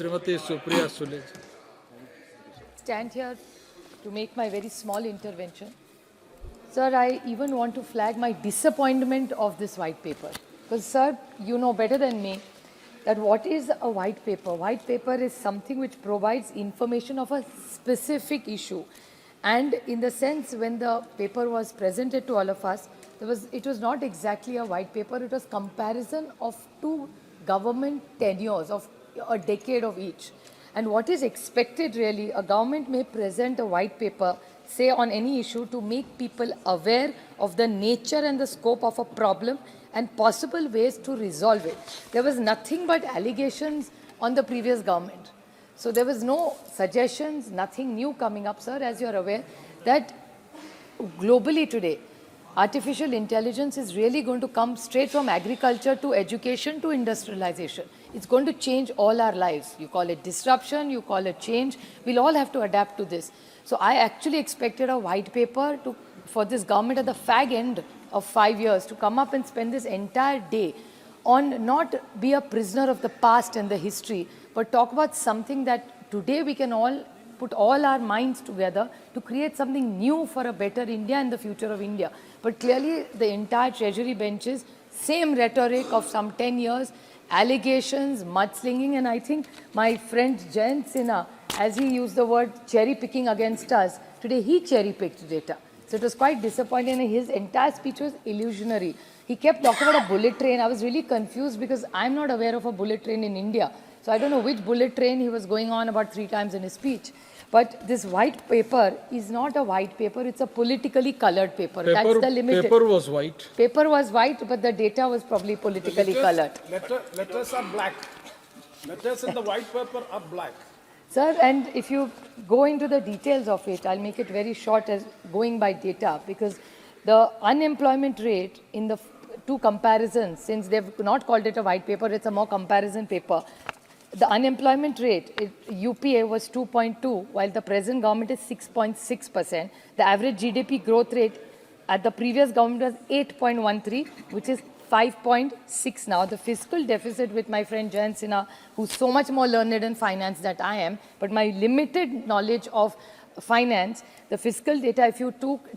Srimati Supriya Sule. Stand here to make my very small intervention. Sir, I even want to flag my disappointment of this white paper. Because, sir, you know better than me that what is a white paper? White paper is something which provides information of a specific issue. And in the sense, when the paper was presented to all of us, it was not exactly a white paper, it was comparison of two government tenures of a decade of each. And what is expected really, a government may present a white paper, say on any issue, to make people aware of the nature and the scope of a problem and possible ways to resolve it. There was nothing but allegations on the previous government. So there was no suggestions, nothing new coming up, sir, as you're aware, that globally today, artificial intelligence is really going to come straight from agriculture to education to industrialization. It's going to change all our lives. You call it disruption, you call it change. We'll all have to adapt to this. So I actually expected a white paper for this government at the fag end of 5 years to come up and spend this entire day on not be a prisoner of the past and the history, but talk about something that today we can all put all our minds together to create something new for a better India and the future of India. But clearly the entire treasury benches, same rhetoric of some 10 years, allegations, mudslinging, and I think my friend Jayant Sinha, as he used the word cherry picking against us, today he cherry picked data. So it was quite disappointing, and his entire speech was illusionary. He kept talking about a bullet train. I was really confused because I'm not aware of a bullet train in India. So I don't know which bullet train he was going on about 3 times in his speech. But this white paper is not a white paper, it's a politically colored paper. That's the limit. Paper was white. Paper was white, but the data was probably politically colored. Letters are black. Letters in the white paper are black. Sir, and if you go into the details of it, I'll make it very short as going by data, because the unemployment rate in the two comparisons, since they've not called it a white paper, it's a more comparison paper. The unemployment rate, UPA was 2.2, while the present government is 6.6%. The average GDP growth rate at the previous government was 8.13, which is 5.6 now. The fiscal deficit, with my friend Jayant Sinha, who's so much more learned in finance than I am, but my limited knowledge of finance, the fiscal data, if you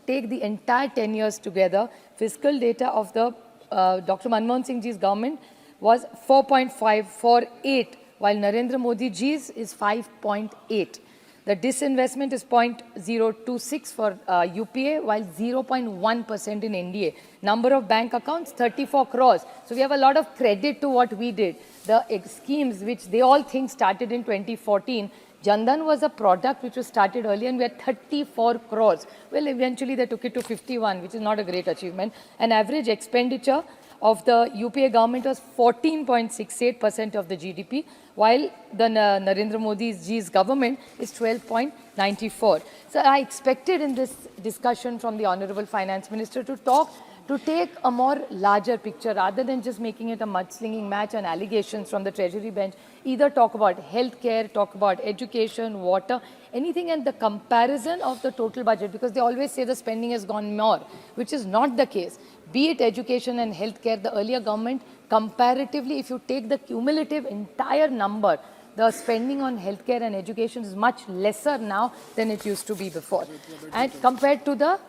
take the entire 10 years together, fiscal data of the Dr. Manmohan Singh ji's government was 4.548, while Narendra Modi ji's is 5.8. The disinvestment is 0.026 for UPA, while 0.1% in NDA. Number of bank accounts, 34 crores. So we have a lot of credit to what we did. The schemes which they all think started in 2014, Jandan was a product which was started earlier, and we had 34 crores. Well, eventually they took it to 51, which is not a great achievement. And average expenditure of the UPA government was 14.68% of the GDP, while the Narendra Modi's government is 12.94. So I expected in this discussion from the Honorable Finance Minister to take a more larger picture rather than just making it a mudslinging match and allegations from the Treasury bench. Either talk about healthcare, talk about education, water, anything, and the comparison of the total budget, because they always say the spending has gone more, which is not the case. Be it education and healthcare, the earlier government, comparatively, if you take the cumulative entire number, the spending on healthcare and education is much lesser now than it used to be before. And compared to the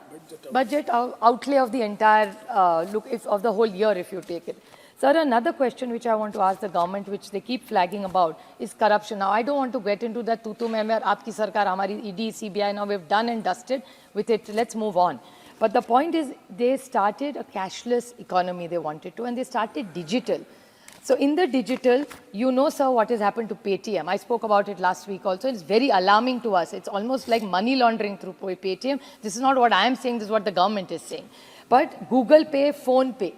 budget outlay of the entire of the whole year, if you take it. Sir, another question which I want to ask the government, which they keep flagging about, is corruption. Now, I don't want to get into that tutu mein aapki sarkar, hamari ED, CBI, now we've done and dusted with it. Let's move on. But the point is, they started a cashless economy they wanted to, and they started digital. So in the digital, you know, sir, what has happened to Paytm. I spoke about it last week also. It's very alarming to us. It's almost like money laundering through Paytm. This is not what I am saying, this is what the government is saying. But Google Pay, Phone Pay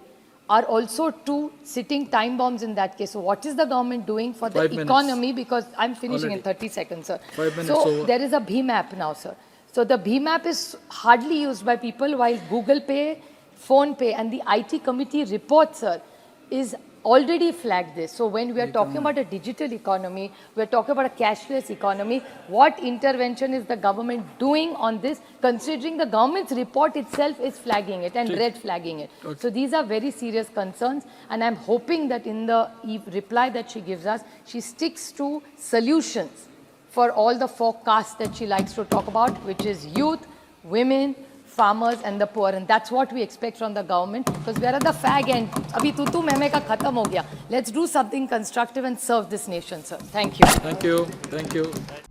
are also two sitting time bombs in that case. So what is the government doing for the economy? Because I'm finishing in 30 seconds, sir. 5 minutes so over. There is a BHIM app now, sir. So the BHIM app is hardly used by people, while Google Pay, Phone Pay, and the IT committee report, sir, is already flagged this. So when we are talking about a digital economy, we are talking about a cashless economy, what intervention is the government doing on this, considering the government's report itself is flagging it and red flagging it. Okay. So these are very serious concerns, and I'm hoping that in the reply that she gives us, she sticks to solutions for all the forecasts that she likes to talk about, which is youth, women, farmers and the poor, and that's what we expect from the government, because we are at the fag end. Abhi tu mehme ka khatam ho gaya. Let's do something constructive and serve this nation, sir. Thank you. Thank you. Thank you.